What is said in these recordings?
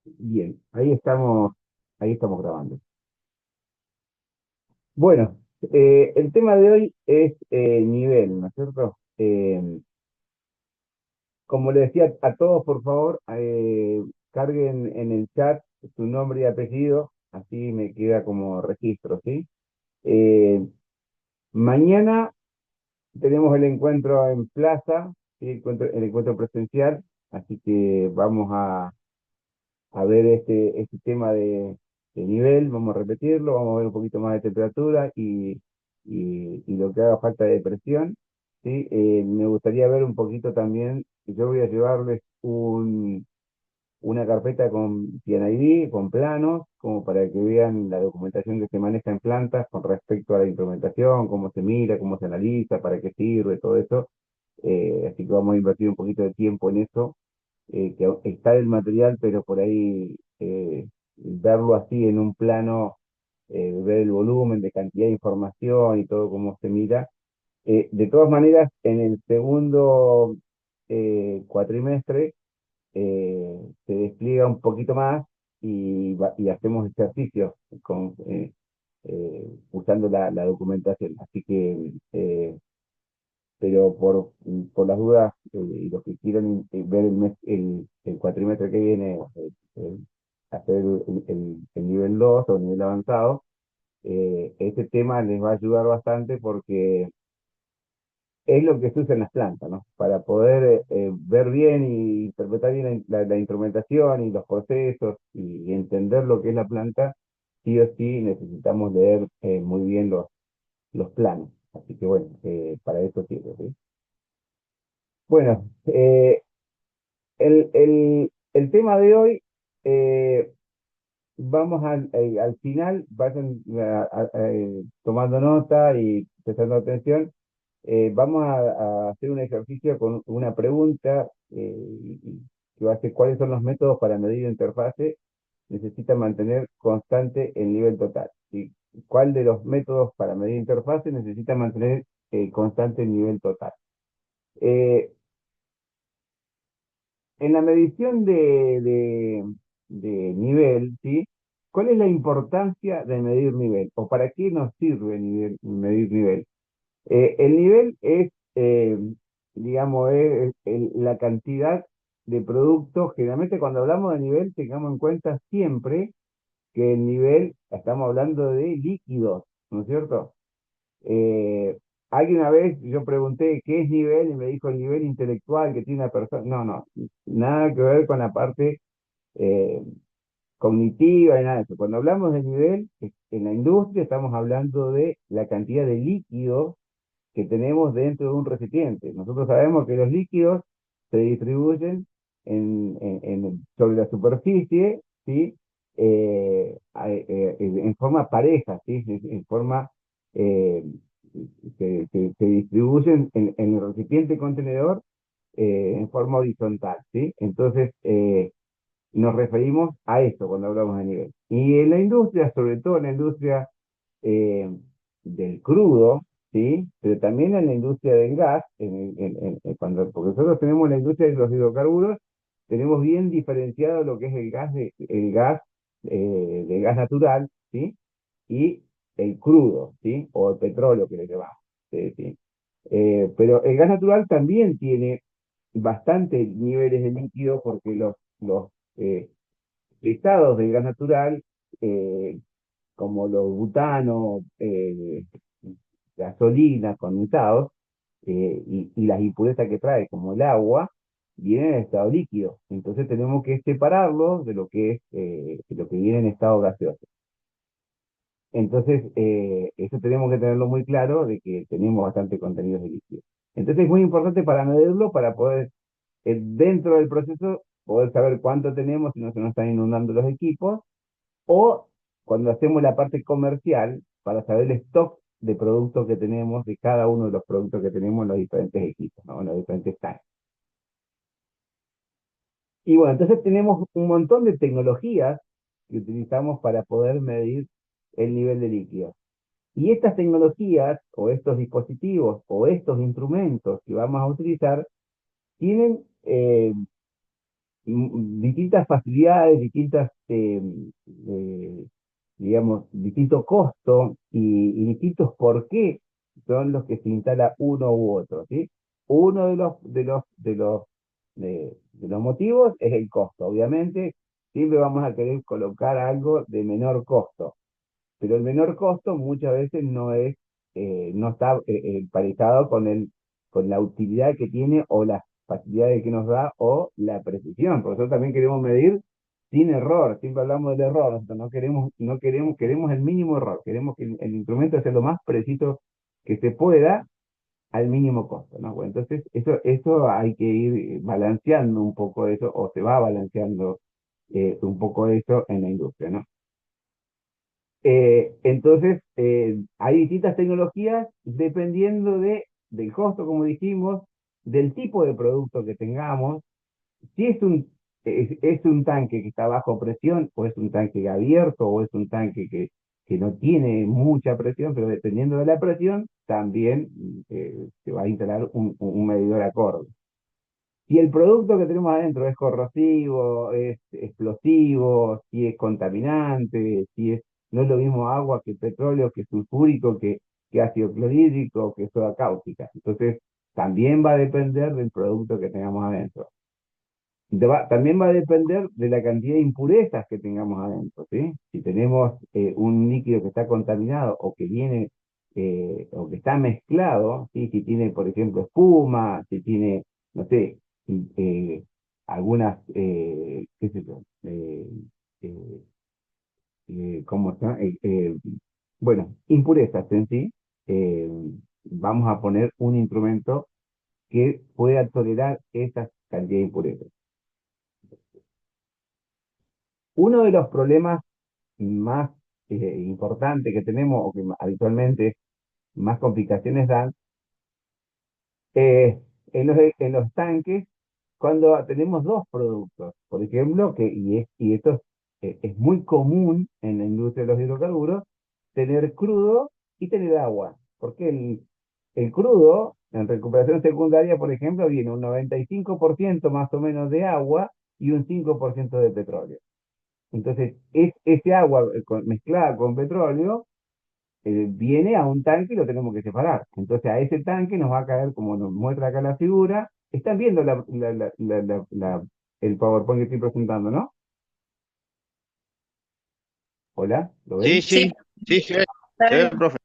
Bien, ahí estamos grabando. Bueno, el tema de hoy es nivel, ¿no es cierto? Como le decía a todos, por favor, carguen en el chat su nombre y apellido, así me queda como registro, ¿sí? Eh, Mañana tenemos el encuentro en plaza, ¿sí? El encuentro presencial, así que vamos a ver este tema de nivel, vamos a repetirlo, vamos a ver un poquito más de temperatura y lo que haga falta de presión, ¿sí? Me gustaría ver un poquito también, yo voy a llevarles una carpeta con PNID, con planos, como para que vean la documentación que se maneja en plantas con respecto a la implementación, cómo se mira, cómo se analiza, para qué sirve, todo eso. Así que vamos a invertir un poquito de tiempo en eso, que está el material, pero por ahí verlo así en un plano, ver el volumen de cantidad de información y todo cómo se mira. De todas maneras, en el segundo cuatrimestre se despliega un poquito más y hacemos ejercicios usando la documentación. Así que pero por las dudas, y los que quieran ver el cuatrimestre que viene, eh, hacer el nivel 2 o nivel avanzado, este tema les va a ayudar bastante porque es lo que se usa en las plantas, ¿no? Para poder ver bien y interpretar bien la instrumentación y los procesos y entender lo que es la planta, sí o sí necesitamos leer muy bien los planos. Así que bueno, para eso sirve, ¿sí? Bueno, el tema de hoy, eh, vamos al final, vayan tomando nota y prestando atención. Vamos a hacer un ejercicio con una pregunta que va a ser cuáles son los métodos para medir interfase. Necesita mantener constante el nivel total, ¿sí? ¿Cuál de los métodos para medir interfase necesita mantener constante el nivel total? Eh, En la medición de nivel, ¿sí? ¿Cuál es la importancia de medir nivel? ¿O para qué nos sirve medir nivel? El nivel es, digamos, la cantidad de productos. Generalmente cuando hablamos de nivel, tengamos en cuenta siempre que el nivel, estamos hablando de líquidos, ¿no es cierto? Eh, Alguien una vez yo pregunté qué es nivel y me dijo el nivel intelectual que tiene una persona. No, no, nada que ver con la parte eh, cognitiva y nada de eso. Cuando hablamos de nivel, en la industria estamos hablando de la cantidad de líquidos que tenemos dentro de un recipiente. Nosotros sabemos que los líquidos se distribuyen sobre la superficie, ¿sí? En forma pareja, ¿sí? En forma, eh, se distribuyen en el recipiente contenedor en forma horizontal, ¿sí? Entonces, nos referimos a eso cuando hablamos de nivel. Y en la industria, sobre todo en la industria eh, del crudo, ¿sí? Pero también en la industria del gas, porque nosotros tenemos la industria de los hidrocarburos, tenemos bien diferenciado lo que es el gas natural, ¿sí? Y el crudo, ¿sí? O el petróleo que le llamamos, ¿sí? ¿Sí? Pero el gas natural también tiene bastantes niveles de líquido porque los eh, listados del gas natural, eh, como los butanos, gasolina, condensados, y las impurezas que trae, como el agua, vienen en estado líquido. Entonces tenemos que separarlos de lo que es de lo que viene en estado gaseoso. Entonces, eso tenemos que tenerlo muy claro de que tenemos bastante contenido de líquido. Entonces es muy importante para medirlo, para poder, dentro del proceso, poder saber cuánto tenemos si no se nos están inundando los equipos, o cuando hacemos la parte comercial, para saber el stock de productos que tenemos, de cada uno de los productos que tenemos en los diferentes equipos, ¿no? En los diferentes tanques. Y bueno, entonces tenemos un montón de tecnologías que utilizamos para poder medir el nivel de líquido. Y estas tecnologías, o estos dispositivos, o estos instrumentos que vamos a utilizar, tienen distintas facilidades, digamos, distintos costos y distintos por qué son los que se instala uno u otro, ¿sí? Uno de los motivos es el costo. Obviamente, siempre vamos a querer colocar algo de menor costo, pero el menor costo muchas veces no está emparejado con la utilidad que tiene o las facilidades que nos da o la precisión, porque nosotros también queremos medir sin error, siempre hablamos del error, nosotros queremos el mínimo error, queremos que el instrumento sea lo más preciso que se pueda al mínimo costo, ¿no? Bueno, entonces eso hay que ir balanceando un poco eso, o se va balanceando un poco eso en la industria, ¿no? Entonces, hay distintas tecnologías dependiendo del costo, como dijimos, del tipo de producto que tengamos. Si es un tanque que está bajo presión, o es un tanque abierto, o es un tanque que no tiene mucha presión, pero dependiendo de la presión, también se va a instalar un medidor acorde. Si el producto que tenemos adentro es corrosivo, es explosivo, si es contaminante, no es lo mismo agua que petróleo, que sulfúrico, que ácido clorhídrico, que soda cáustica. Entonces, también va a depender del producto que tengamos adentro. También va a depender de la cantidad de impurezas que tengamos adentro, ¿sí? Si tenemos un líquido que está contaminado o que viene o que está mezclado, ¿sí? Si tiene, por ejemplo, espuma, si tiene, no sé, eh, algunas, qué sé yo, eh, ¿cómo está? Bueno, impurezas en sí, eh, vamos a poner un instrumento que pueda tolerar esas cantidades de impurezas. Uno de los problemas más importantes que tenemos, o que habitualmente más complicaciones dan, en los tanques, cuando tenemos dos productos, por ejemplo, y esto es muy común en la industria de los hidrocarburos, tener crudo y tener agua, porque el crudo, en recuperación secundaria, por ejemplo, viene un 95% más o menos de agua y un 5% de petróleo. Entonces, ese agua mezclada con petróleo viene a un tanque y lo tenemos que separar. Entonces, a ese tanque nos va a caer, como nos muestra acá la figura. Están viendo el PowerPoint que estoy presentando, ¿no? Hola, ¿lo Sí, ven? sí, Sí, sí, está se ve, bien. profe.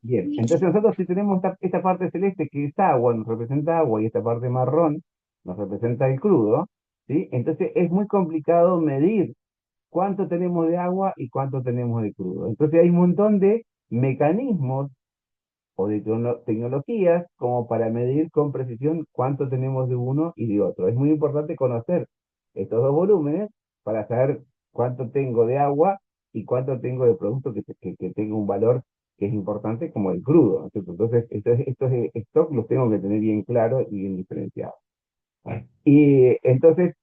Bien. Entonces, nosotros si tenemos esta parte celeste que es agua, nos representa agua, y esta parte marrón nos representa el crudo, ¿sí? Entonces, es muy complicado medir cuánto tenemos de agua y cuánto tenemos de crudo. Entonces hay un montón de mecanismos o de tecnologías como para medir con precisión cuánto tenemos de uno y de otro. Es muy importante conocer estos dos volúmenes para saber cuánto tengo de agua y cuánto tengo de producto que tenga un valor que es importante como el crudo, ¿no es cierto? Entonces, estos stock los tengo que tener bien claros y bien diferenciados. Y entonces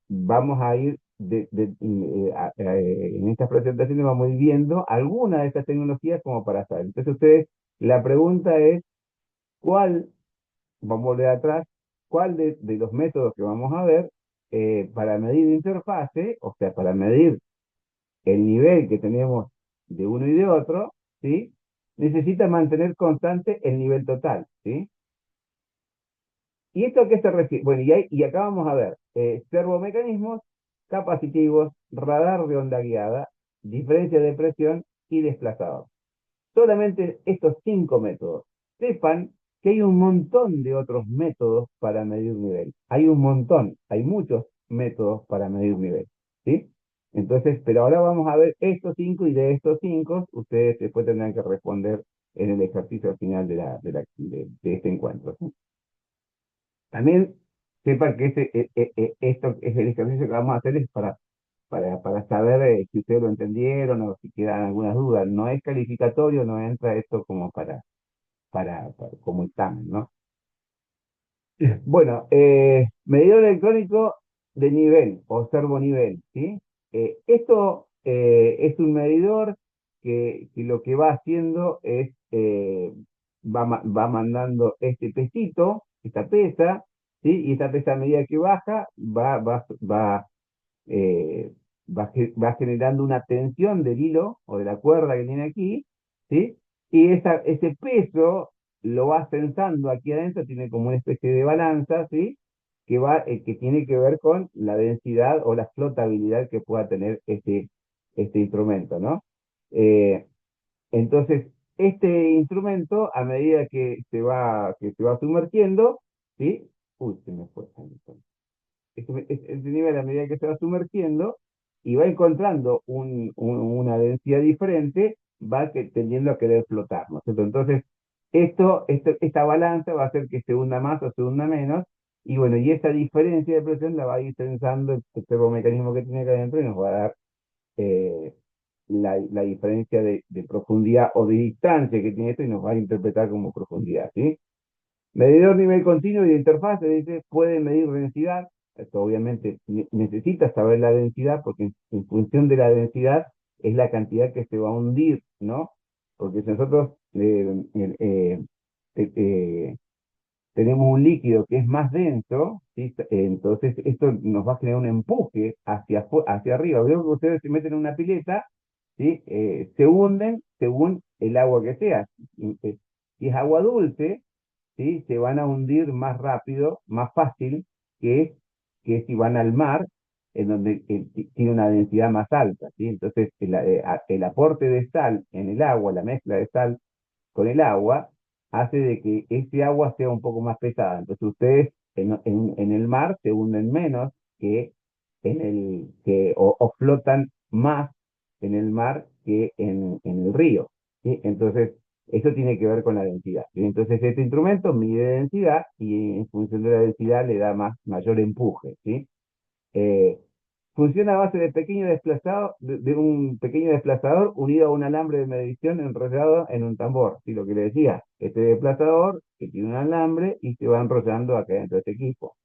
vamos a ir en estas presentaciones vamos a ir viendo algunas de estas tecnologías como para saber. Entonces ustedes, la pregunta es, ¿cuál, vamos a volver atrás, cuál de los métodos que vamos a ver para medir interfase, o sea, para medir el nivel que tenemos de uno y de otro, ¿sí? Necesita mantener constante el nivel total, ¿sí? ¿Y esto a qué se refiere? Bueno, y acá vamos a ver servomecanismos capacitivos, radar de onda guiada, diferencia de presión y desplazador. Solamente estos 5 métodos. Sepan que hay un montón de otros métodos para medir nivel. Hay un montón, hay muchos métodos para medir nivel. ¿Sí? Entonces, pero ahora vamos a ver estos 5 y de estos 5 ustedes después tendrán que responder en el ejercicio al final de este encuentro. ¿Sí? También sepa que esto es el ejercicio que vamos a hacer es para saber si ustedes lo entendieron o si quedan algunas dudas. No es calificatorio, no entra esto como como examen, ¿no? Bueno, medidor electrónico de nivel o servonivel, ¿sí? Esto es un medidor que lo que va haciendo es, va mandando este pesito, esta pesa, ¿sí? Y esta presión a medida que baja, eh, va generando una tensión del hilo o de la cuerda que tiene aquí, ¿sí? Y ese peso lo va sensando aquí adentro, tiene como una especie de balanza, ¿sí? Que tiene que ver con la densidad o la flotabilidad que pueda tener este instrumento, ¿no? Eh, entonces, este instrumento, a medida que se va sumergiendo, ¿sí? Uy, se me fue. Este nivel, a medida que se va sumergiendo y va encontrando una densidad diferente, tendiendo a querer flotar, ¿no es cierto? Entonces, esta balanza va a hacer que se hunda más o se hunda menos, y bueno, y esa diferencia de presión la va a ir tensando el servomecanismo que tiene acá adentro y nos va a dar eh, la diferencia de profundidad o de distancia que tiene esto y nos va a interpretar como profundidad, ¿sí? Medidor nivel continuo y de interfaz, dice, puede medir densidad. Esto obviamente necesita saber la densidad porque en función de la densidad es la cantidad que se va a hundir, ¿no? Porque si nosotros eh, eh, tenemos un líquido que es más denso, ¿sí? Entonces esto nos va a generar un empuje hacia arriba. Veo que ustedes se meten en una pileta, ¿sí? Se hunden según el agua que sea. Si es agua dulce, ¿sí? Se van a hundir más rápido, más fácil que, que si van al mar, en donde tiene una densidad más alta, ¿sí? Entonces, el aporte de sal en el agua, la mezcla de sal con el agua, hace de que ese agua sea un poco más pesada. Entonces, ustedes en el mar se hunden menos que o flotan más en el mar que en el río, ¿sí? Entonces, eso tiene que ver con la densidad, ¿sí? Entonces, este instrumento mide densidad y en función de la densidad le da mayor empuje, ¿sí? Eh, Funciona a base de un pequeño desplazador unido a un alambre de medición enrollado en un tambor. ¿Sí? Lo que le decía, este desplazador que tiene un alambre y se va enrollando acá dentro de este equipo.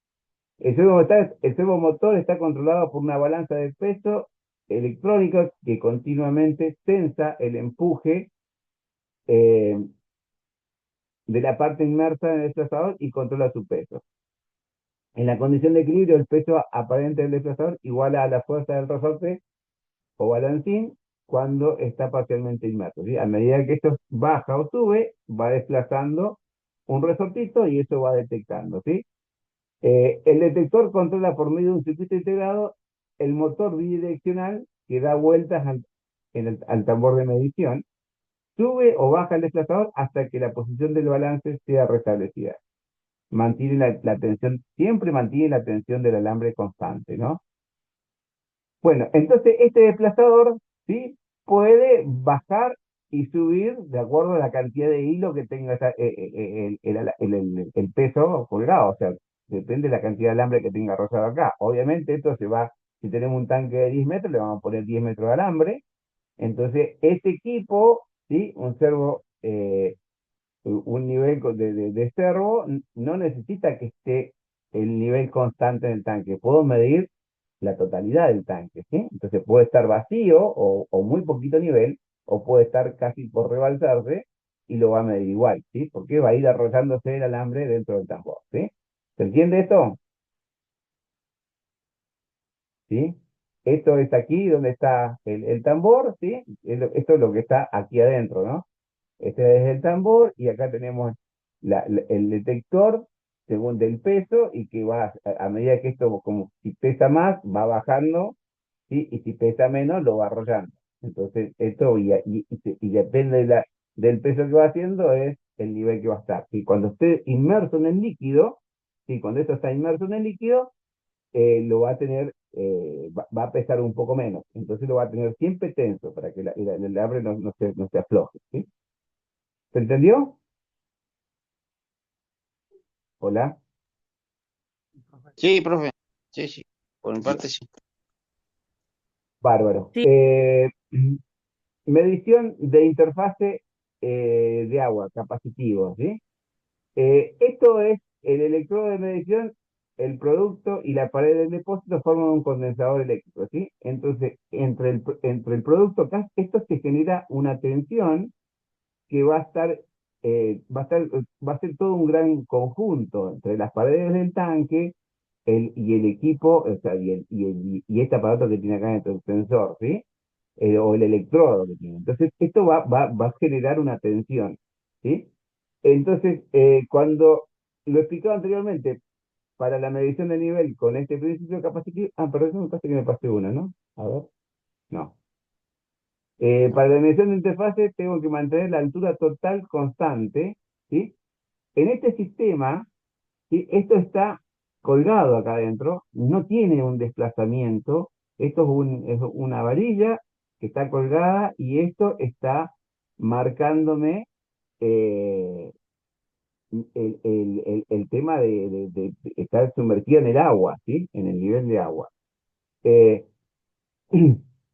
El servomotor está controlado por una balanza de peso electrónica que continuamente tensa el empuje eh, de la parte inmersa en el desplazador y controla su peso. En la condición de equilibrio, el peso aparente del desplazador iguala a la fuerza del resorte o balancín cuando está parcialmente inmerso, ¿sí? A medida que esto baja o sube, va desplazando un resortito y eso va detectando, ¿sí? El detector controla por medio de un circuito integrado el motor bidireccional que da vueltas al tambor de medición, sube o baja el desplazador hasta que la posición del balance sea restablecida. Siempre mantiene la tensión del alambre constante, ¿no? Bueno, entonces este desplazador, ¿sí? Puede bajar y subir de acuerdo a la cantidad de hilo que tenga el peso colgado, o sea, depende de la cantidad de alambre que tenga rozado acá. Obviamente esto si tenemos un tanque de 10 metros, le vamos a poner 10 metros de alambre. Entonces, este equipo, ¿sí? Un nivel de servo no necesita que esté el nivel constante en el tanque. Puedo medir la totalidad del tanque, ¿sí? Entonces puede estar vacío o muy poquito nivel, o puede estar casi por rebalsarse y lo va a medir igual, ¿sí? Porque va a ir arrollándose el alambre dentro del tambor, ¿sí? ¿Se entiende esto? ¿Sí? Esto es aquí donde está el tambor, ¿sí? Esto es lo que está aquí adentro, ¿no? Este es el tambor y acá tenemos el detector según del peso y que a medida que esto, como si pesa más, va bajando, ¿sí? Y si pesa menos, lo va arrollando. Entonces, esto y depende del peso que va haciendo, es el nivel que va a estar. Y cuando esté inmerso en el líquido, ¿sí? Cuando esto está inmerso en el líquido, lo va a tener, va a pesar un poco menos. Entonces lo va a tener siempre tenso para que el alambre no se afloje, ¿sí? ¿Se entendió? Hola. Sí, profe. Sí, sí. Por mi Bien, parte, sí. bárbaro. Sí, Medición de interfase de agua, capacitivo, ¿sí? Esto es el electrodo de medición, el producto y la pared del depósito forman un condensador eléctrico, ¿sí? Entonces, entre el producto, acá, esto se genera una tensión que va a estar va a ser todo un gran conjunto entre las paredes del tanque y el equipo, o sea, y este aparato que tiene acá dentro, el sensor, ¿sí? O el electrodo que tiene. Entonces, esto va a generar una tensión, ¿sí? Entonces, cuando lo explicaba anteriormente, para la medición de nivel con este principio capacitivo, pero eso me parece que me pasé una, ¿no? A ver, no. No. Para la medición de interfase tengo que mantener la altura total constante, ¿sí? En este sistema, ¿sí? Esto está colgado acá adentro, no tiene un desplazamiento, esto es una varilla que está colgada y esto está marcándome eh, el tema de estar sumergido en el agua, ¿sí? En el nivel de agua. Eh,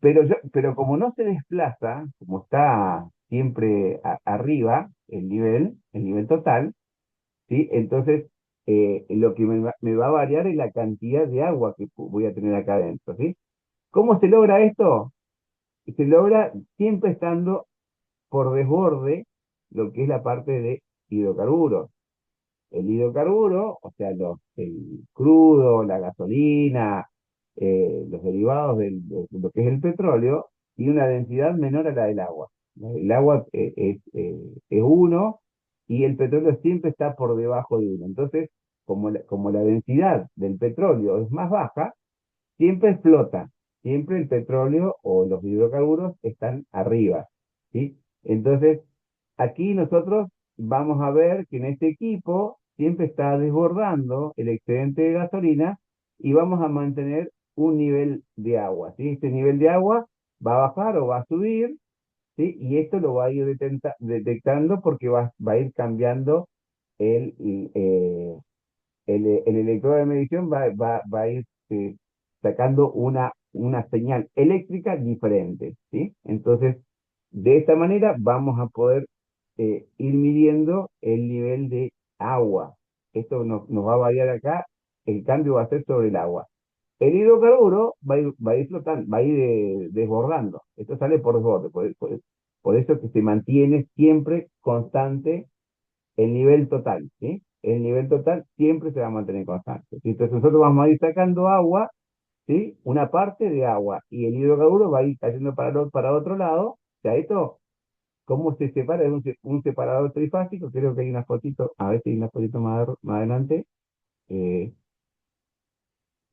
pero como no se desplaza, como está siempre arriba el nivel total, ¿sí? Entonces, lo que me va a variar es la cantidad de agua que voy a tener acá adentro, ¿sí? ¿Cómo se logra esto? Se logra siempre estando por desborde lo que es la parte de hidrocarburos. El hidrocarburo, o sea, el crudo, la gasolina, los derivados de lo que es el petróleo, tiene una densidad menor a la del agua. El agua es uno y el petróleo siempre está por debajo de uno. Entonces, como la densidad del petróleo es más baja, siempre flota, siempre el petróleo o los hidrocarburos están arriba, ¿sí? Entonces, aquí nosotros vamos a ver que en este equipo siempre está desbordando el excedente de gasolina y vamos a mantener un nivel de agua, ¿sí? Este nivel de agua va a bajar o va a subir, ¿sí? Y esto lo va a ir detectando porque va a ir cambiando el, eh, el electrodo de medición va a ir sacando una señal eléctrica diferente, ¿sí? Entonces, de esta manera vamos a poder ir midiendo el nivel de agua. Esto nos va a variar acá, el cambio va a ser sobre el agua. El hidrocarburo va a ir flotando, va a ir desbordando. Esto sale por desborde, por eso que se mantiene siempre constante el nivel total, ¿sí? El nivel total siempre se va a mantener constante, ¿sí? Entonces nosotros vamos a ir sacando agua, ¿sí? Una parte de agua y el hidrocarburo va a ir cayendo para otro lado. O sea, esto, ¿cómo se separa? Es un separador trifásico, creo que hay una fotito, a ver si hay una fotito más adelante. Eh,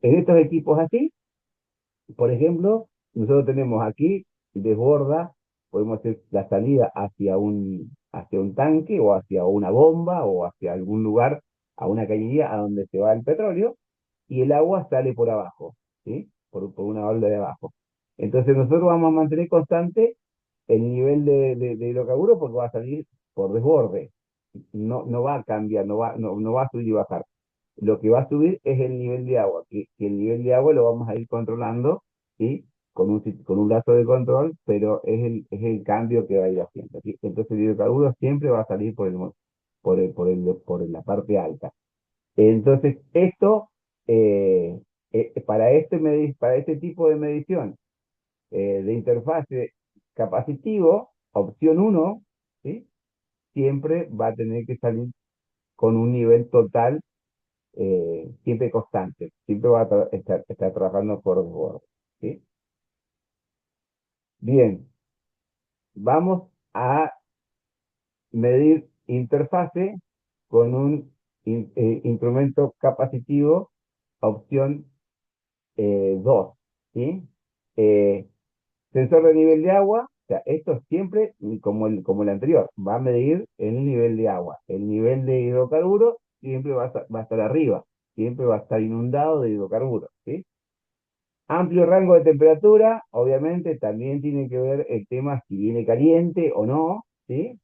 en estos equipos así, por ejemplo, nosotros tenemos aquí, desborda, podemos hacer la salida hacia un tanque o hacia una bomba o hacia algún lugar, a una cañería a donde se va el petróleo, y el agua sale por abajo, ¿sí? Por una válvula de abajo. Entonces nosotros vamos a mantener constante el nivel de hidrocarburos porque va a salir por desborde. No va a cambiar, no va a subir y bajar. Lo que va a subir es el nivel de agua, que el nivel de agua lo vamos a ir controlando, ¿sí? Con un lazo de control, pero es el cambio que va a ir haciendo, ¿sí? Entonces el hidrocarburo siempre va a salir por la parte alta. Entonces, esto, para este tipo de medición de interfase capacitivo, opción uno, ¿sí? Siempre va a tener que salir con un nivel total siempre constante, siempre va a estar trabajando por desborde, ¿sí? Bien, vamos a medir interfase con un instrumento capacitivo, opción 2, ¿sí? Eh, Sensor de nivel de agua, o sea, esto siempre, como el anterior, va a medir el nivel de agua. El nivel de hidrocarburos siempre va a estar arriba, siempre va a estar inundado de hidrocarburos, ¿sí? Amplio rango de temperatura, obviamente también tiene que ver el tema si viene caliente o no, ¿sí?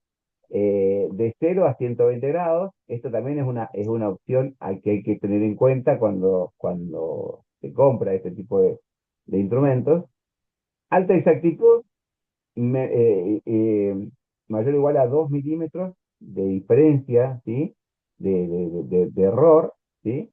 De 0 a 120 grados, esto también es una opción que hay que tener en cuenta cuando se compra este tipo de instrumentos. Alta exactitud, me- eh, eh, mayor o igual a 2 milímetros de diferencia, ¿sí? De error, ¿sí?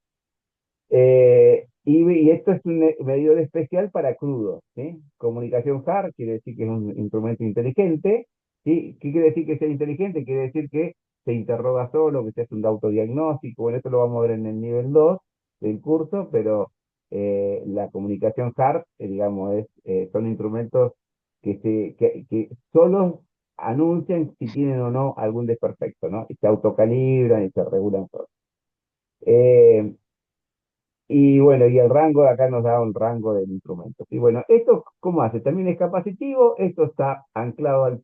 Y esto es un medidor especial para crudo, ¿sí? Comunicación HAR quiere decir que es un instrumento inteligente, ¿sí? ¿Qué quiere decir que sea inteligente? Quiere decir que se interroga solo, que se hace un autodiagnóstico. Bueno, esto lo vamos a ver en el nivel 2 del curso, pero la comunicación HARP, digamos, son instrumentos que solo anuncian si tienen o no algún desperfecto, ¿no? Y se autocalibran y se regulan solos. Eh, y bueno, y el rango de acá nos da un rango del instrumento. Y bueno, esto, ¿cómo hace? También es capacitivo, esto está anclado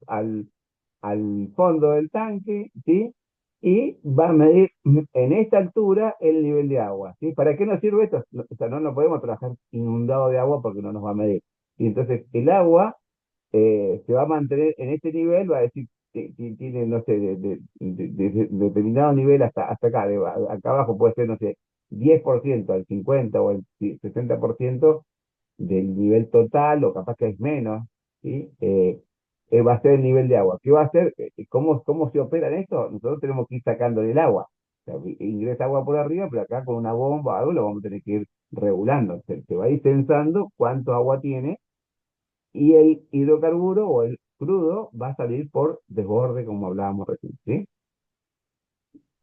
al fondo del tanque, ¿sí? Y va a medir en esta altura el nivel de agua, ¿sí? ¿Para qué nos sirve esto? O sea, no podemos trabajar inundado de agua porque no nos va a medir. Y entonces el agua se va a mantener en este nivel, va a decir que tiene, no sé, determinado nivel hasta acá, acá abajo puede ser, no sé, 10% al 50 o el 60% del nivel total, o capaz que es menos, ¿sí? Va a ser el nivel de agua. ¿Qué va a hacer? ¿Cómo se opera en esto? Nosotros tenemos que ir sacando el agua. O sea, ingresa agua por arriba, pero acá con una bomba o algo lo vamos a tener que ir regulando. Se va a ir censando cuánto agua tiene y el hidrocarburo o el crudo va a salir por desborde, como hablábamos recién, ¿sí?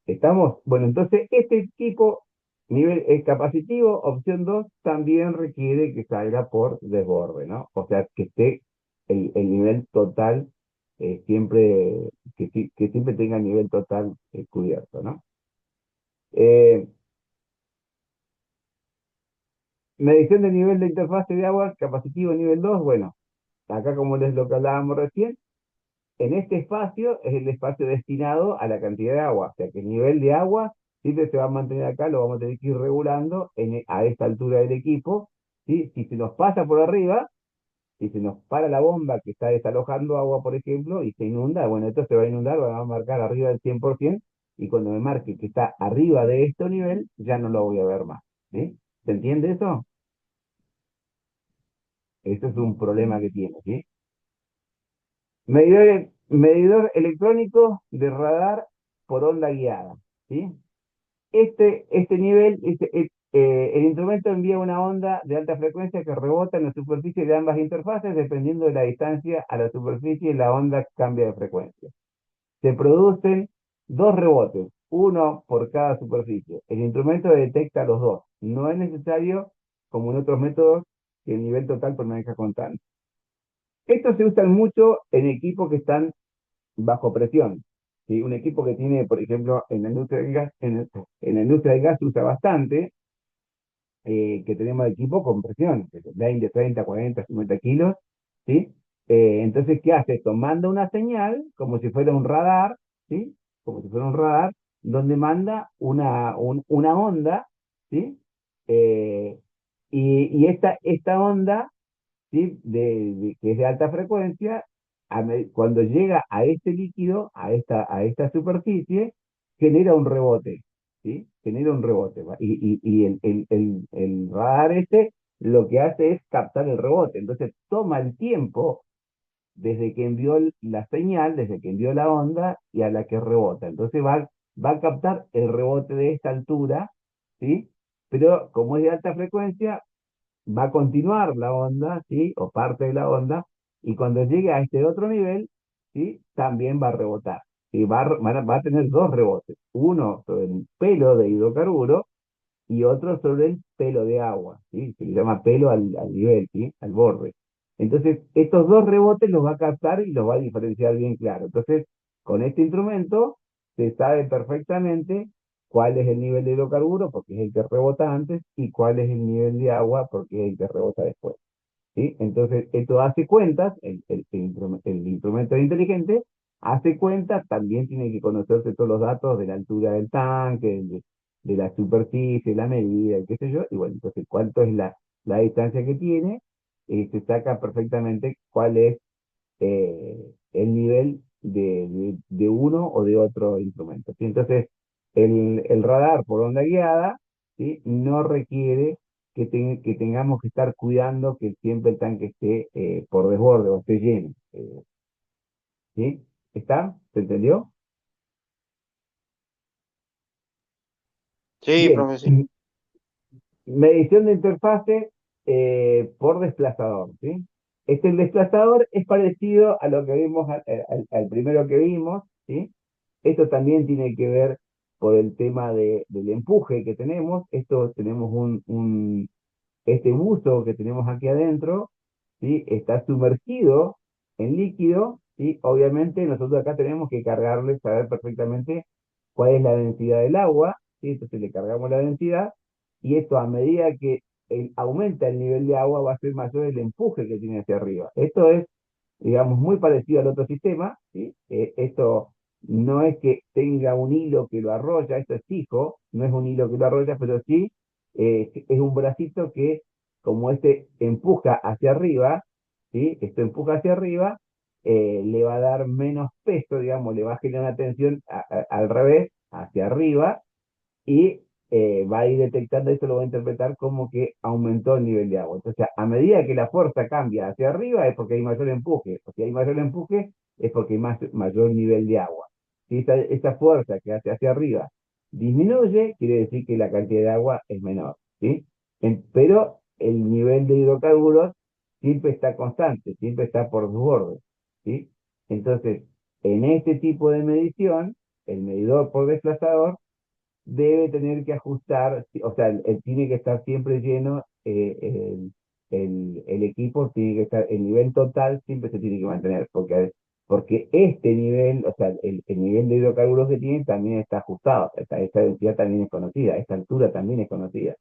¿Estamos? Bueno, entonces este equipo, nivel capacitivo, opción 2 también requiere que salga por desborde, ¿no? O sea, que esté el nivel total siempre, que siempre tenga el nivel total cubierto, ¿no? Eh, Medición del nivel de interfase de agua, capacitivo nivel 2 bueno, acá como les lo que hablábamos recién, en este espacio es el espacio destinado a la cantidad de agua, o sea que el nivel de agua siempre se va a mantener acá, lo vamos a tener que ir regulando a esta altura del equipo, ¿sí? Si se nos pasa por arriba, si se nos para la bomba que está desalojando agua, por ejemplo, y se inunda, bueno, esto se va a inundar, va a marcar arriba del 100%, y cuando me marque que está arriba de este nivel, ya no lo voy a ver más, ¿sí? ¿Se entiende eso? Eso es un problema que tiene, ¿sí? Medidor electrónico de radar por onda guiada, ¿sí? Este nivel, el instrumento envía una onda de alta frecuencia que rebota en la superficie de ambas interfaces, dependiendo de la distancia a la superficie, la onda cambia de frecuencia. Se producen dos rebotes, uno por cada superficie. El instrumento detecta los dos. No es necesario, como en otros métodos, que el nivel total permanezca constante. Estos se usan mucho en equipos que están bajo presión. ¿Sí? Un equipo que tiene, por ejemplo, en la industria del gas, en la industria del gas se usa bastante, que tenemos equipo con presión, 20, 30, 40, 50 kilos, ¿sí? Entonces, ¿qué hace esto? Manda una señal, como si fuera un radar, ¿sí? Como si fuera un radar, donde manda una onda, ¿sí? Eh, y esta onda, ¿sí? Que es de alta frecuencia, cuando llega a este líquido, a esta superficie, genera un rebote, ¿sí? Genera un rebote. ¿Va? Y el radar este lo que hace es captar el rebote. Entonces toma el tiempo desde que envió la señal, desde que envió la onda y a la que rebota. Entonces va a captar el rebote de esta altura, ¿sí? Pero como es de alta frecuencia, va a continuar la onda, ¿sí? O parte de la onda, y cuando llegue a este otro nivel, ¿sí? También va a rebotar. Y va a tener dos rebotes, uno sobre el pelo de hidrocarburo y otro sobre el pelo de agua, ¿sí? Se le llama pelo al nivel, ¿sí? Al borde. Entonces, estos dos rebotes los va a captar y los va a diferenciar bien claro. Entonces, con este instrumento se sabe perfectamente cuál es el nivel de hidrocarburo, porque es el que rebota antes, y cuál es el nivel de agua, porque es el que rebota después. ¿Sí? Entonces, esto hace cuentas, el instrumento inteligente hace cuentas, también tiene que conocerse todos los datos de la altura del tanque, de la superficie, la medida, y qué sé yo, y bueno, entonces cuánto es la distancia que tiene, se saca perfectamente cuál es el nivel de uno o de otro instrumento, ¿sí? Entonces, el radar por onda guiada, ¿sí? No requiere que tengamos que estar cuidando que siempre el tanque esté por desborde o esté lleno. ¿Sí? ¿Está? ¿Se entendió? Sí, Bien. profe, sí. Medición de interfase por desplazador, ¿sí? El desplazador es parecido a lo que vimos al primero que vimos, ¿sí? Esto también tiene que ver por el tema del empuje que tenemos. Esto tenemos este buzo que tenemos aquí adentro, ¿sí? Está sumergido en líquido, ¿sí? Obviamente nosotros acá tenemos que cargarle, saber perfectamente cuál es la densidad del agua, ¿sí? Entonces le cargamos la densidad y esto a medida que aumenta el nivel de agua va a ser mayor el empuje que tiene hacia arriba. Esto es, digamos, muy parecido al otro sistema, ¿sí? Esto no es que tenga un hilo que lo arrolla, esto es fijo, no es un hilo que lo arrolla, pero sí es un bracito que, como este empuja hacia arriba, ¿sí? Esto empuja hacia arriba, le va a dar menos peso, digamos, le va a generar una tensión al revés, hacia arriba, y va a ir detectando, esto lo va a interpretar como que aumentó el nivel de agua. Entonces, a medida que la fuerza cambia hacia arriba es porque hay mayor empuje, o si hay mayor empuje es porque hay mayor nivel de agua. Si esa fuerza que hace hacia arriba disminuye, quiere decir que la cantidad de agua es menor, ¿sí? Pero el nivel de hidrocarburos siempre está constante, siempre está por los bordes, ¿sí? Entonces, en este tipo de medición, el medidor por desplazador debe tener que ajustar, o sea, tiene que estar siempre lleno, el equipo tiene que estar, el nivel total siempre se tiene que mantener, porque este nivel, o sea, el nivel de hidrocarburos que tiene también está ajustado, esta densidad también es conocida, esta altura también es conocida.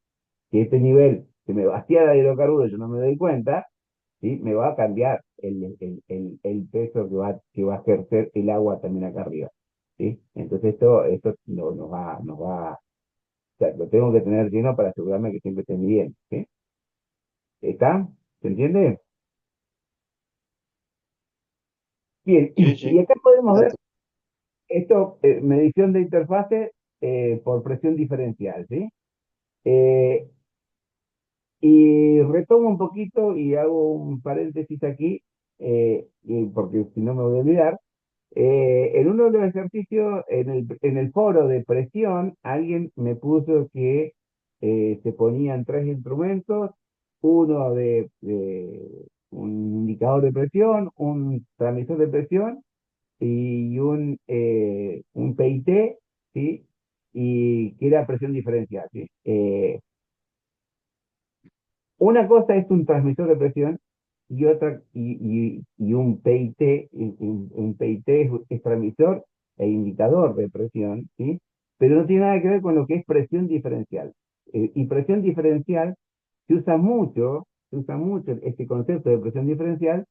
Si este nivel se me vacía de hidrocarburos, yo no me doy cuenta, ¿sí? Me va a cambiar el peso que va a ejercer el agua también acá arriba. ¿Sí? Entonces esto nos va, o sea, lo tengo que tener lleno para asegurarme que siempre esté bien, ¿sí? ¿Está? ¿Se entiende? Bien, Sí, y sí. acá podemos ver Perfecto. esto, medición de interfase por presión diferencial, ¿sí? Eh, y retomo un poquito y hago un paréntesis aquí, porque si no me voy a olvidar. En uno de los ejercicios, en el foro de presión, alguien me puso que se ponían tres instrumentos, uno de un indicador de presión, un transmisor de presión y un PIT, ¿sí? Y que era presión diferencial, ¿sí? Una cosa es un transmisor de presión y otra, y un PIT, un PIT es transmisor e indicador de presión, ¿sí? Pero no tiene nada que ver con lo que es presión diferencial. Y presión diferencial se usa mucho este concepto de presión diferencial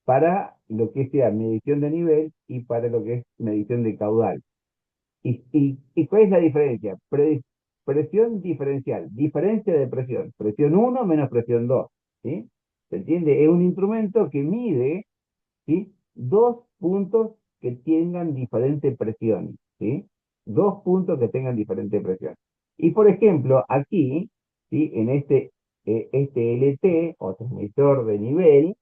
para lo que sea medición de nivel y para lo que es medición de caudal. ¿Y cuál es la diferencia? Presión diferencial, diferencia de presión. Presión uno menos presión 2, ¿sí? ¿Se entiende? Es un instrumento que mide, ¿sí? Dos puntos que tengan diferente presión, ¿sí? Dos puntos que tengan diferente presión. Y por ejemplo, aquí, ¿sí? En este LT o transmisor de nivel,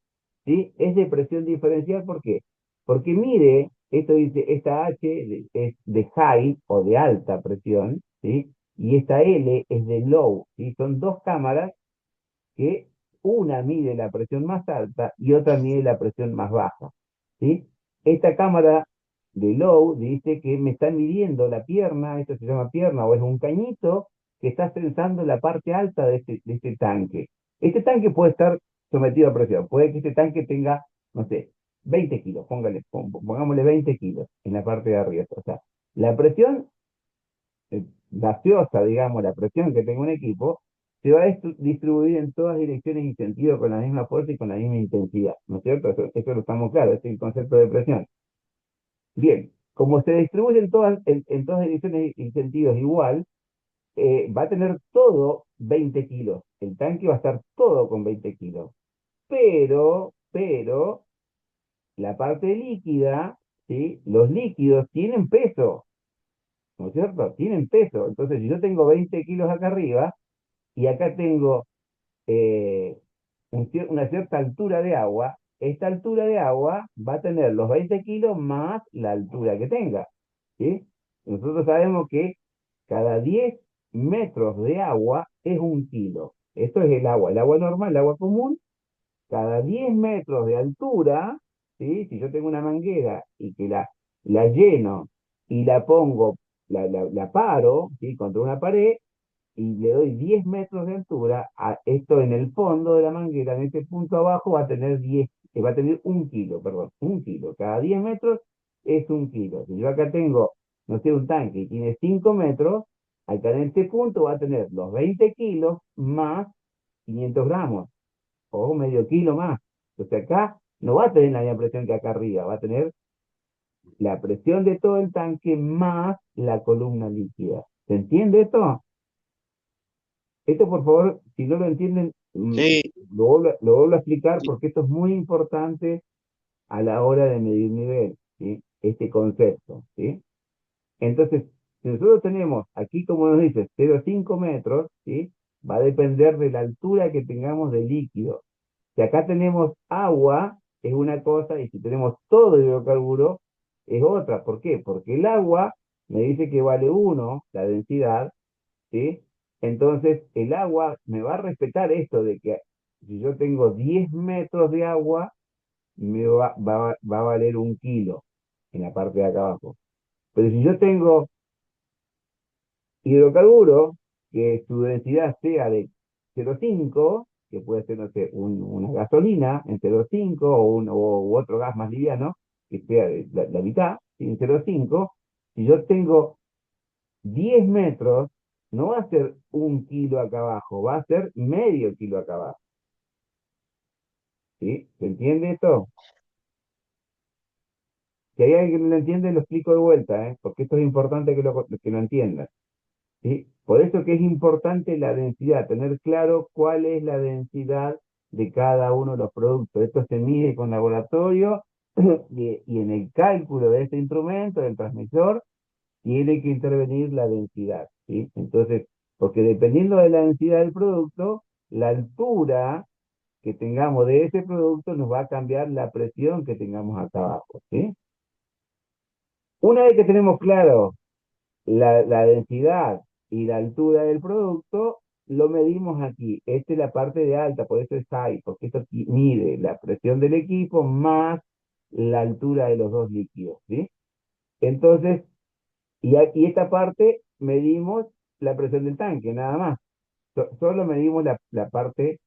¿sí? Es de presión diferencial, ¿por qué? Porque mide, esto dice, esta H es de high o de alta presión, ¿sí? Y esta L es de low, ¿sí? Son dos cámaras que una mide la presión más alta y otra mide la presión más baja, ¿sí? Esta cámara de low dice que me está midiendo la pierna, esto se llama pierna o es un cañito que está sensando la parte alta de este tanque. Este tanque puede estar sometido a presión, puede que este tanque tenga, no sé, 20 kilos, pongámosle 20 kilos en la parte de arriba. O sea, la presión gaseosa, digamos, la presión que tenga un equipo, se va a distribuir en todas direcciones y sentidos con la misma fuerza y con la misma intensidad, ¿no es cierto? Eso lo estamos claros, ese es el concepto de presión. Bien, como se distribuye en todas direcciones y sentidos igual, va a tener todo 20 kilos. El tanque va a estar todo con 20 kilos. Pero, la parte líquida, ¿sí? Los líquidos tienen peso, ¿no es cierto? Tienen peso. Entonces, si yo tengo 20 kilos acá arriba y acá tengo eh, una cierta altura de agua, esta altura de agua va a tener los 20 kilos más la altura que tenga, ¿sí? Nosotros sabemos que cada 10 metros de agua es un kilo. Esto es el agua normal, el agua común, cada 10 metros de altura, ¿sí? Si yo tengo una manguera y que la lleno y la pongo, la paro, ¿sí? Contra una pared y le doy 10 metros de altura, esto en el fondo de la manguera, en este punto abajo va a tener 10, va a tener 1 kilo, perdón, 1 kilo. Cada 10 metros es 1 kilo. Si yo acá tengo, no sé, un tanque y tiene 5 metros, acá en este punto va a tener los 20 kilos más 500 gramos, o medio kilo más. Entonces acá no va a tener la misma presión que acá arriba, va a tener la presión de todo el tanque más la columna líquida. ¿Se entiende esto? Esto, por favor, si no lo entienden, Sí, lo vuelvo a explicar sí, porque esto es muy importante a la hora de medir nivel, ¿sí? Este concepto, ¿sí? Entonces, si nosotros tenemos aquí, como nos dice, 0,5 metros, ¿sí? Va a depender de la altura que tengamos de líquido. Si acá tenemos agua, es una cosa, y si tenemos todo hidrocarburo, es otra. ¿Por qué? Porque el agua me dice que vale 1 la densidad, ¿sí? Entonces, el agua me va a respetar esto de que si yo tengo 10 metros de agua, va a valer 1 kilo en la parte de acá abajo. Pero si yo tengo hidrocarburo, que su densidad sea de 0,5, que puede ser, no sé, una gasolina en 0,5 u otro gas más liviano, que sea de la mitad, ¿sí? En 0,5, si yo tengo 10 metros, no va a ser 1 kilo acá abajo, va a ser medio kilo acá abajo. ¿Sí? ¿Se entiende esto? Si hay alguien que no lo entiende, lo explico de vuelta, ¿eh? Porque esto es importante que lo entiendan. ¿Sí? Por eso que es importante la densidad, tener claro cuál es la densidad de cada uno de los productos. Esto se mide con laboratorio y en el cálculo de este instrumento, del transmisor, tiene que intervenir la densidad, ¿sí? Entonces, porque dependiendo de la densidad del producto, la altura que tengamos de ese producto nos va a cambiar la presión que tengamos acá abajo, ¿sí? Una vez que tenemos claro la densidad y la altura del producto, lo medimos aquí. Esta es la parte de alta, por eso es high, porque esto mide la presión del equipo más la altura de los dos líquidos, ¿sí? Entonces, y esta parte medimos la presión del tanque, nada más. Solo medimos la parte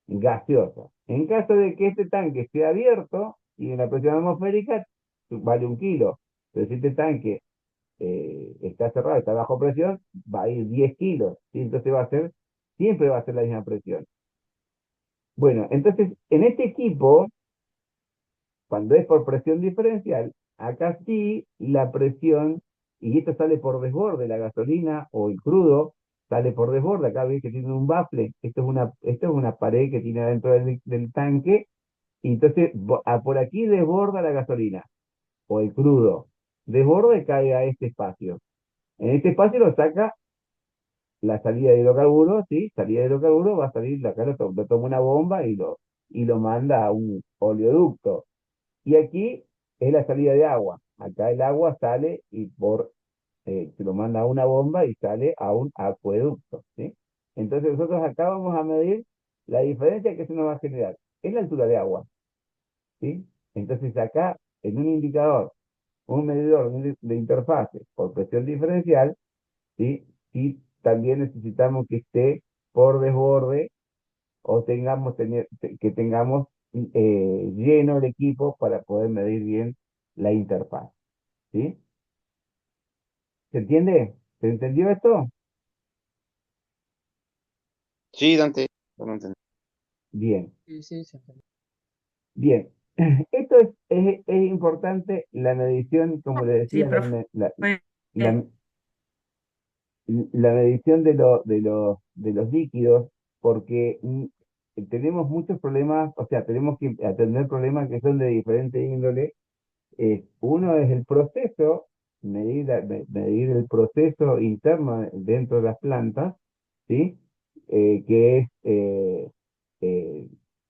gaseosa. En caso de que este tanque esté abierto y en la presión atmosférica vale 1 kilo, pero si este tanque está cerrado, está bajo presión, va a ir 10 kilos, ¿sí? Entonces siempre va a ser la misma presión. Bueno, entonces en este equipo, cuando es por presión diferencial, acá sí la presión, y esto sale por desborde, la gasolina o el crudo, sale por desborde, acá ves que tiene un bafle, esto es una pared que tiene adentro del tanque, y entonces por aquí desborda la gasolina o el crudo, desborda y cae a este espacio. En este espacio lo saca la salida de hidrocarburos, ¿sí? Salida de hidrocarburos va a salir, acá lo toma una bomba y lo manda a un oleoducto. Y aquí es la salida de agua. Acá el agua sale y se lo manda a una bomba y sale a un acueducto, ¿sí? Entonces nosotros acá vamos a medir la diferencia que se nos va a generar. Es la altura de agua, ¿sí? Entonces acá, en un indicador, un medidor de interfase por presión diferencial, ¿sí? Y también necesitamos que esté por desborde o que tengamos lleno el equipo para poder medir bien la interfaz, ¿sí? ¿Se entiende? ¿Se entendió esto? sí, Dante, lo entendí. Bien, Sí, sí, se entendió. bien. Esto es importante, la medición, como le Sí, decía, profe. la, la medición de los líquidos, porque tenemos muchos problemas, o sea, tenemos que atender problemas que son de diferente índole. Uno es el proceso, medir el proceso interno dentro de las plantas, ¿sí? Que es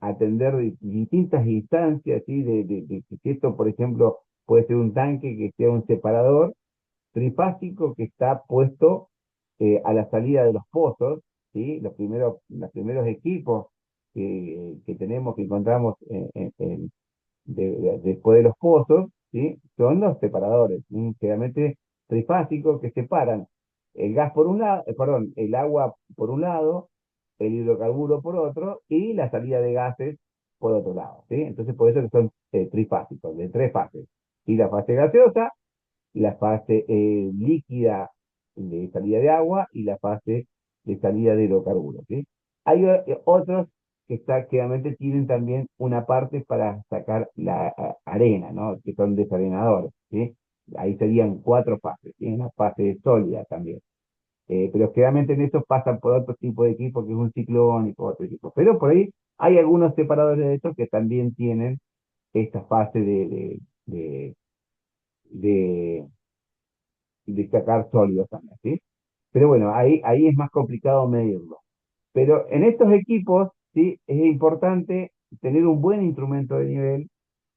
atender distintas instancias, ¿sí? De que esto, por ejemplo, puede ser un tanque que sea un separador trifásico que está puesto a la salida de los pozos, ¿sí? Los primeros equipos que tenemos, que encontramos después de los pozos, ¿sí? Son los separadores, generalmente trifásicos que separan el gas por un lado, perdón, el agua por un lado, el hidrocarburo por otro y la salida de gases por otro lado, ¿sí? Entonces por eso que son trifásicos, de tres fases. Y la fase gaseosa, la fase líquida de salida de agua y la fase de salida de hidrocarburos, ¿sí? Hay otros que claramente tienen también una parte para sacar la arena, ¿no? Que son desarenadores, ¿sí? Ahí serían cuatro fases, ¿sí? Una fase sólida también. Pero generalmente en eso pasan por otro tipo de equipo, que es un ciclónico, otro equipo. Pero por ahí hay algunos separadores de estos que también tienen esta fase de, de, de sacar sólidos también, ¿sí? Pero bueno, ahí es más complicado medirlo. Pero en estos equipos, sí, es importante tener un buen instrumento de nivel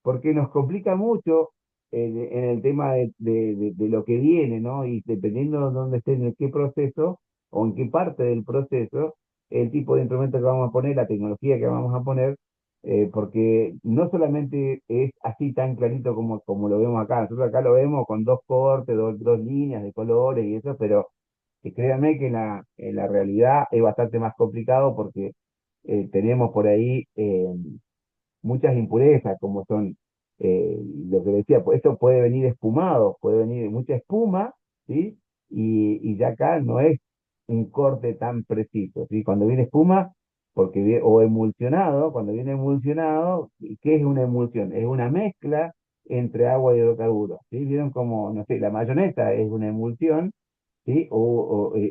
porque nos complica mucho en el tema de lo que viene, ¿no? Y dependiendo de dónde esté, en qué proceso o en qué parte del proceso, el tipo de instrumento que vamos a poner, la tecnología que vamos a poner, porque no solamente es así tan clarito como lo vemos acá. Nosotros acá lo vemos con dos cortes, dos líneas de colores y eso, pero créanme que en la realidad es bastante más complicado porque tenemos por ahí muchas impurezas, como son lo que decía, pues esto puede venir espumado, puede venir mucha espuma, ¿sí? Y ya acá no es un corte tan preciso, ¿sí? Cuando viene espuma, o emulsionado, cuando viene emulsionado, ¿qué es una emulsión? Es una mezcla entre agua y hidrocarburos, ¿sí? ¿Vieron como, no sé, la mayonesa es una emulsión, ¿sí?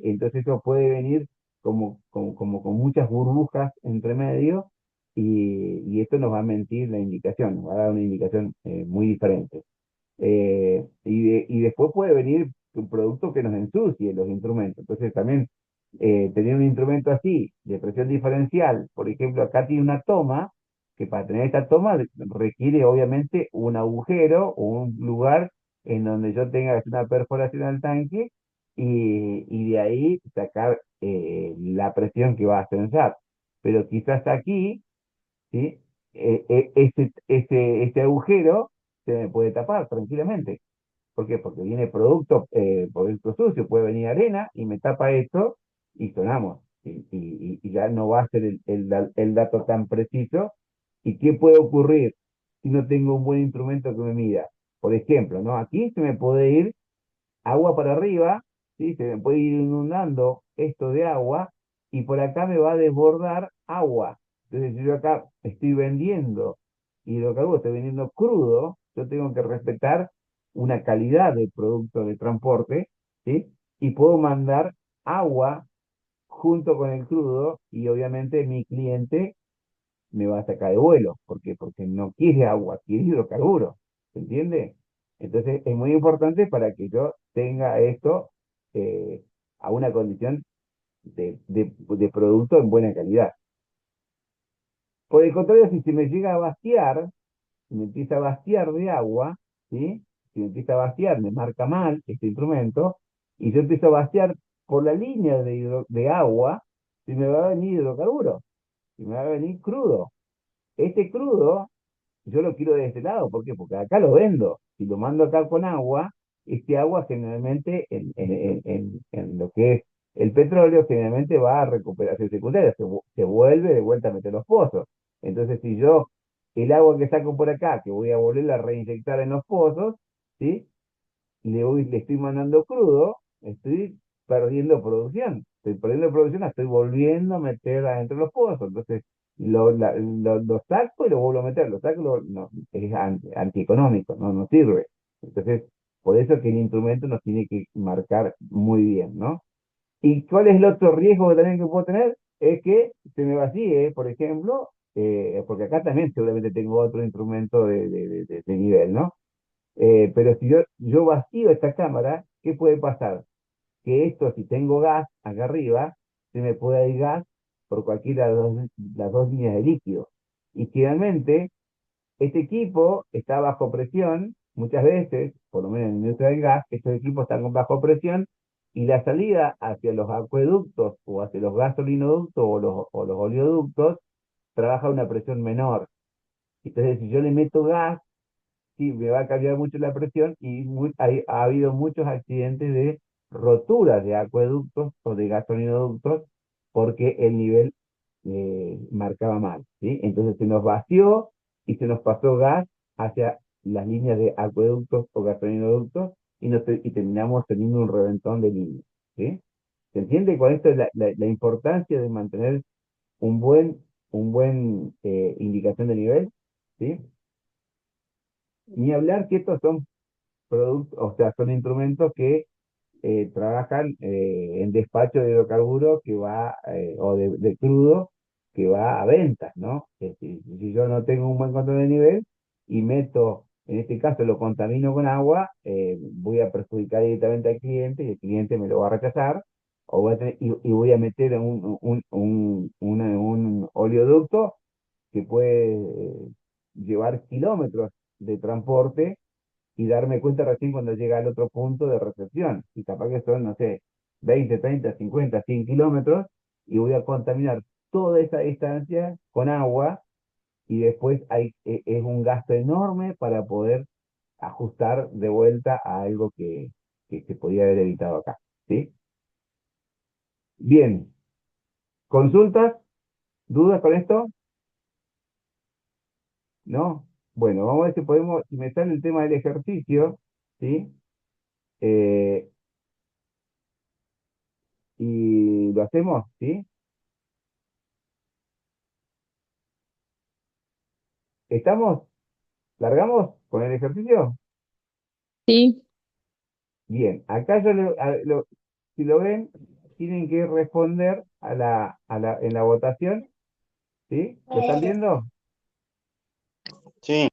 Entonces eso puede venir como con muchas burbujas entre medio y esto nos va a mentir la indicación, nos va a dar una indicación muy diferente. Y después puede venir un producto que nos ensucie los instrumentos. Entonces también tener un instrumento así, de presión diferencial, por ejemplo, acá tiene una toma, que para tener esta toma requiere obviamente un agujero o un lugar en donde yo tenga que hacer una perforación al tanque y de ahí sacar la presión que va a censar. Pero quizás aquí, ¿sí? Este agujero se me puede tapar tranquilamente. ¿Por qué? Porque viene producto sucio, puede venir arena y me tapa esto y sonamos. Y ya no va a ser el dato tan preciso. ¿Y qué puede ocurrir si no tengo un buen instrumento que me mida? Por ejemplo, ¿no? Aquí se me puede ir agua para arriba, ¿sí? Se me puede ir inundando esto de agua y por acá me va a desbordar agua. Entonces, si yo acá estoy vendiendo hidrocarburos, estoy vendiendo crudo, yo tengo que respetar una calidad del producto de transporte, ¿sí? Y puedo mandar agua junto con el crudo y obviamente mi cliente me va a sacar de vuelo. ¿Por qué? Porque no quiere agua, quiere hidrocarburo. ¿Se entiende? Entonces es muy importante para que yo tenga esto eh, a una condición de producto en buena calidad. Por el contrario, si se me llega a vaciar, si me empieza a vaciar de agua, ¿sí? Si me empieza a vaciar, me marca mal este instrumento, y yo empiezo a vaciar por la línea de agua, si me va a venir hidrocarburo, si me va a venir crudo. Este crudo yo lo quiero de este lado, ¿por qué? Porque acá lo vendo. Si lo mando acá con agua, este agua generalmente en lo que es el petróleo, generalmente va a recuperación secundaria, se vuelve de vuelta a meter los pozos. Entonces, si yo el agua que saco por acá, que voy a volver a reinyectar en los pozos, ¿sí? Le estoy mandando crudo, estoy perdiendo producción. Estoy perdiendo producción, la estoy volviendo a meter adentro de los pozos. Entonces, lo saco y lo vuelvo a meter. Lo saco, no, es antieconómico, no sirve. Entonces, por eso que el instrumento nos tiene que marcar muy bien, ¿no? ¿Y cuál es el otro riesgo que también que puedo tener? Es que se me vacíe, por ejemplo, porque acá también seguramente tengo otro instrumento de nivel, ¿no? Pero si yo vacío esta cámara, ¿qué puede pasar? Que esto, si tengo gas acá arriba, se me puede ir gas por cualquiera de las dos líneas de líquido. Y finalmente, este equipo está bajo presión, muchas veces, por lo menos en el industria del gas, estos equipos están bajo presión y la salida hacia los acueductos o hacia los gasolinoductos o los oleoductos trabaja a una presión menor. Entonces, si yo le meto gas, sí, me va a cambiar mucho la presión y ha habido muchos accidentes de roturas de acueductos o de gasoductos porque el nivel marcaba mal, ¿sí? Entonces se nos vació y se nos pasó gas hacia las líneas de acueductos o gasoductos y terminamos teniendo un reventón de líneas, ¿sí? ¿Se entiende con esto la importancia de mantener un buen indicación de nivel? ¿Sí? Ni hablar que estos son productos, o sea, son instrumentos que trabajan en despacho de hidrocarburos que va, o de crudo que va a ventas, ¿no? Si yo no tengo un buen control de nivel y meto, en este caso lo contamino con agua, voy a perjudicar directamente al cliente y el cliente me lo va a rechazar, y voy a meter un oleoducto que puede llevar kilómetros de transporte y darme cuenta recién cuando llega al otro punto de recepción. Y capaz que son, no sé, 20 30 50 100 kilómetros y voy a contaminar toda esa distancia con agua y después es un gasto enorme para poder ajustar de vuelta a algo que se podía haber evitado acá. ¿Sí? Bien, ¿consultas? ¿Dudas con esto? ¿No? Bueno, vamos a ver si podemos, si me sale el tema del ejercicio, ¿sí? Eh, y lo hacemos, ¿sí? ¿Estamos? ¿Largamos con el ejercicio? Sí, Bien, acá si lo ven, tienen que responder en la votación, ¿sí? ¿Lo están viendo? Sí.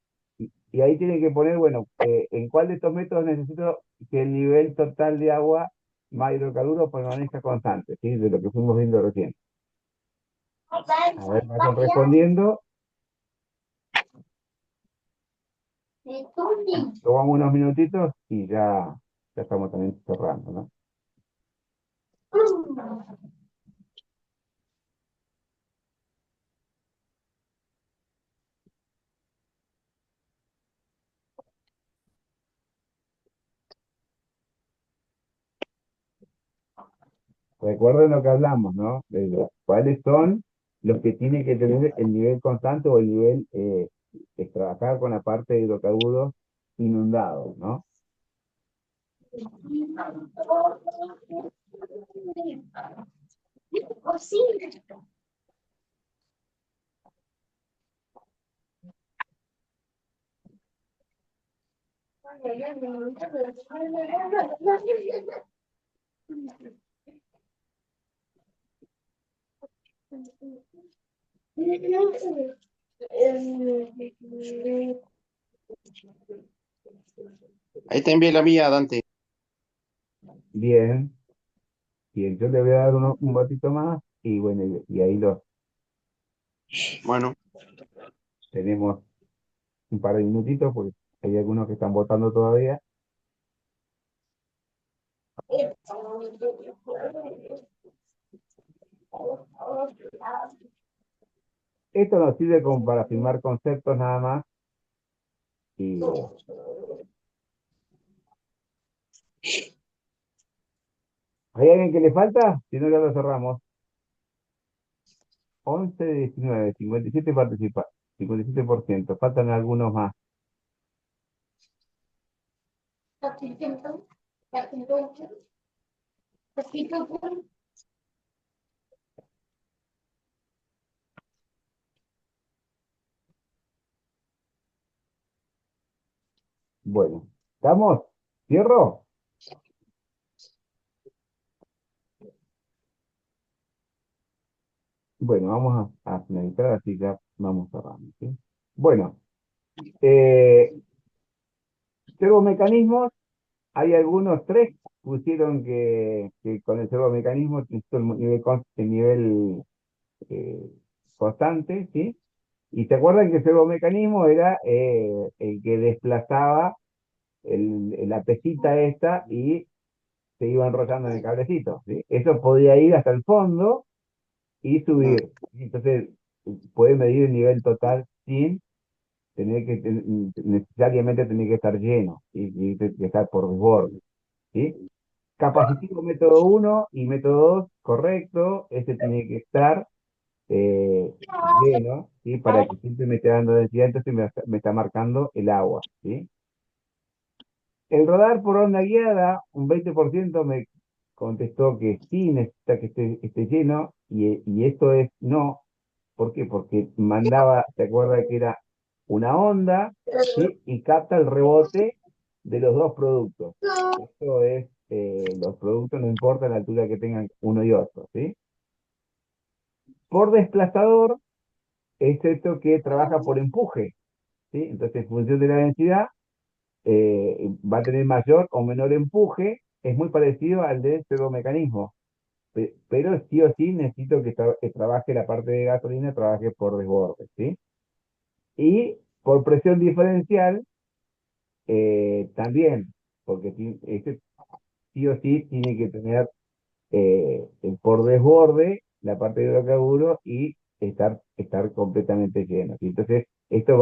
Y ahí tienen que poner, bueno, en cuál de estos métodos necesito que el nivel total de agua más hidrocarburos permanezca constante, ¿sí? De lo que fuimos viendo recién. A ver, vayan respondiendo. Tomamos unos minutitos y ya estamos también cerrando, ¿no? Recuerden lo que hablamos, ¿no? ¿Cuáles son los que tienen que tener el nivel constante o el nivel, trabajar con la parte de hidrocarburos inundados, ¿no? Ahí te envié la mía, Dante. Bien, bien, yo le voy a dar un batito más y bueno, y ahí Bueno, tenemos un par de minutitos porque hay algunos que están votando todavía. Esto nos sirve como para firmar conceptos nada más y ¿hay alguien que le falta? Si no, ya lo cerramos. 11 de 19, 57 participa, 57%. Faltan algunos más. Bueno, ¿estamos? ¿Cierro? Bueno, vamos a finalizar, así ya vamos cerrando, ¿sí? Bueno, eh, servomecanismos, hay algunos, tres pusieron que con el servomecanismo necesito el nivel constante, ¿sí? Y se acuerdan que el servomecanismo era el que desplazaba la pesita esta y se iba enrollando en el cablecito, ¿sí? Eso podía ir hasta el fondo y mm, subir. Entonces, puede medir el nivel total sin necesariamente tener que estar lleno y tiene que estar por desborde, ¿sí? Capacitivo método uno y método 2 correcto, este tiene que estar lleno, ¿sí? Para que siempre me esté dando densidad, entonces me está marcando el agua, ¿sí? El rodar por onda guiada, un 20% me contestó que sí necesita que esté lleno, y esto es no. ¿Por qué? Porque mandaba, ¿te acuerdas que era una onda, ¿sí? Y capta el rebote de los dos productos. Esto es, los productos no importa la altura que tengan uno y otro, ¿sí? Por desplazador, es esto que trabaja por empuje, ¿sí? Entonces, en función de la densidad, va a tener mayor o menor empuje, es muy parecido al de mecanismo, pero sí o sí necesito que trabaje la parte de gasolina, trabaje por desborde, ¿sí? Y por presión diferencial, también, porque este sí o sí tiene que tener por desborde la parte de hidrocarburo y estar completamente lleno, ¿sí? Entonces, esto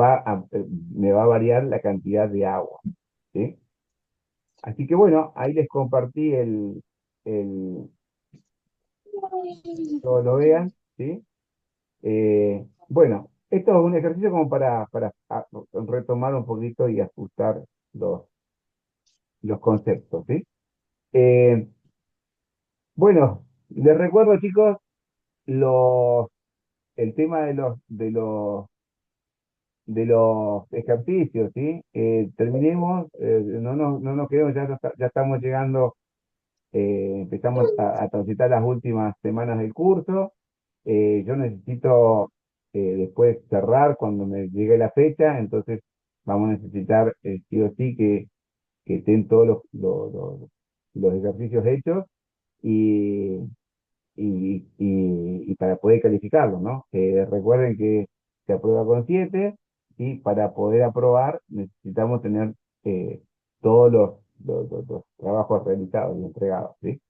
me va a variar la cantidad de agua, ¿sí? Así que bueno, ahí les compartí el todos lo vean, ¿sí? Bueno, esto es un ejercicio como para retomar un poquito y ajustar los, los conceptos, ¿sí? Eh, bueno, les recuerdo, chicos, los, el tema de los ejercicios, ¿sí? Terminemos, no nos quedemos, ya estamos llegando, empezamos a transitar las últimas semanas del curso. Yo necesito después cerrar cuando me llegue la fecha, entonces vamos a necesitar sí o sí que estén todos los ejercicios hechos y, y para poder calificarlos, ¿no? Recuerden que se aprueba con 7 y para poder aprobar necesitamos tener todos los trabajos realizados y entregados, ¿sí?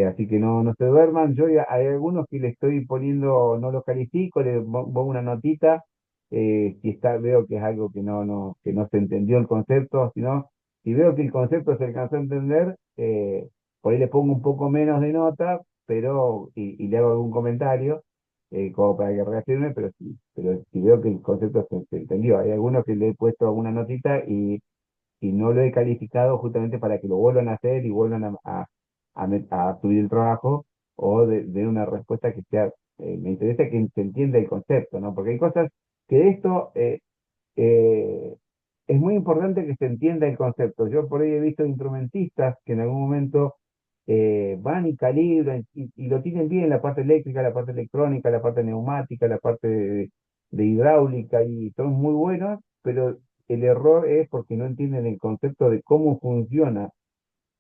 Así que no se duerman. Hay algunos que le estoy poniendo, no los califico, le pongo una notita, si veo que es algo que no se entendió el concepto, si veo que el concepto se alcanzó a entender, por ahí le pongo un poco menos de nota, y le hago algún comentario, como para que reaccione, pero si veo que el concepto se entendió. Hay algunos que le he puesto alguna notita y no lo he calificado justamente para que lo vuelvan a hacer y vuelvan a subir el trabajo o de una respuesta que sea, me interesa que se entienda el concepto, ¿no? Porque hay cosas que de esto eh, es muy importante que se entienda el concepto. Yo por ahí he visto instrumentistas que en algún momento van y calibran y lo tienen bien, la parte eléctrica, la parte electrónica, la parte neumática, la parte de hidráulica, y son muy buenos, pero el error es porque no entienden el concepto de cómo funciona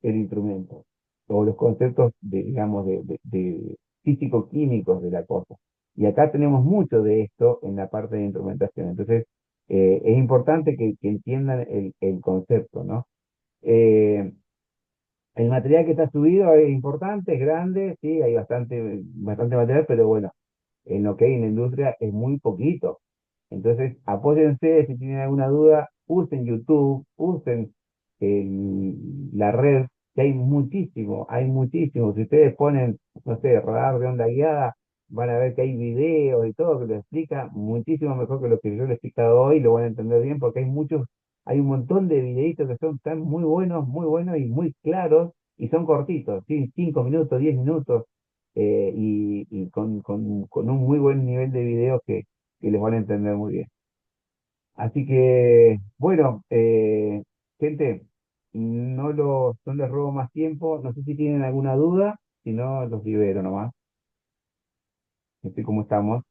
el instrumento, o los conceptos digamos, de físico-químicos de la cosa. Y acá tenemos mucho de esto en la parte de instrumentación. Entonces, es importante que entiendan el concepto, ¿no? Eh, el material que está subido es importante, es grande, sí, hay bastante material, pero bueno, en lo que hay en la industria es muy poquito. Entonces, apóyense, si tienen alguna duda, usen YouTube, usen la red, que hay muchísimo. Si ustedes ponen, no sé, radar de onda guiada, van a ver que hay videos y todo que lo explica muchísimo mejor que lo que yo les he explicado hoy, lo van a entender bien, porque hay un montón de videitos que están muy buenos y muy claros, y son cortitos, ¿sí? 5 minutos, 10 minutos, y con un muy buen nivel de video que les van a entender muy bien. Así que, bueno, gente, no les robo más tiempo. No sé si tienen alguna duda, si no, los libero nomás. Así como estamos.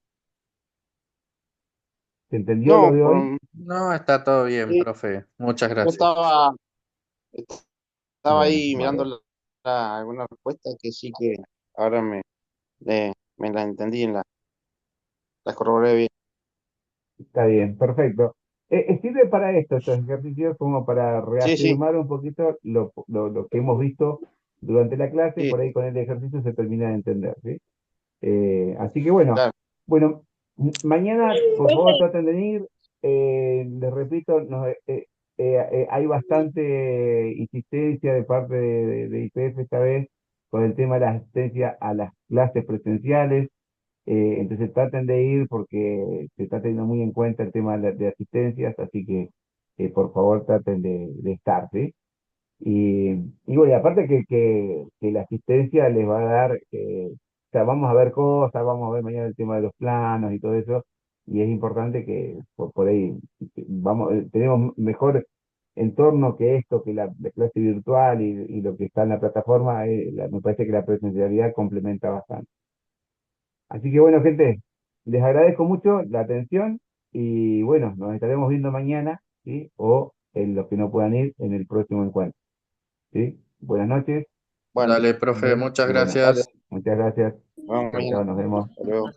¿Se entendió lo No, de hoy? No, está todo bien, sí, profe. Muchas yo gracias. estaba Bueno, ahí mirando vale. alguna respuesta que sí que ahora me la entendí la corroboré bien. Está bien, perfecto. Sirve para esto, estos ejercicios, como para Sí, sí, reafirmar un poquito lo que hemos visto durante la clase, sí, por ahí con el ejercicio se termina de entender, ¿sí? Así que bueno, claro. bueno, mañana por favor traten de venir. les repito, hay bastante insistencia de parte de IPF esta vez con el tema de la asistencia a las clases presenciales. Entonces traten de ir porque se está teniendo muy en cuenta el tema de asistencias, así que por favor traten de estar, ¿sí? Y, y bueno, y aparte que la asistencia les va a dar, o sea, vamos a ver cosas, vamos a ver mañana el tema de los planos y todo eso, y es importante que por ahí vamos, tenemos mejor entorno que esto, que la clase virtual y lo que está en la plataforma, me parece que la presencialidad complementa bastante. Así que bueno, gente, les agradezco mucho la atención y bueno, nos estaremos viendo mañana, ¿sí? O en los que no puedan ir en el próximo encuentro, ¿sí? Buenas noches Bueno, Dale, profe, muchas y bueno, dale, gracias. muchas gracias. nos vemos Chao, mañana. chao, nos vemos. Hasta luego.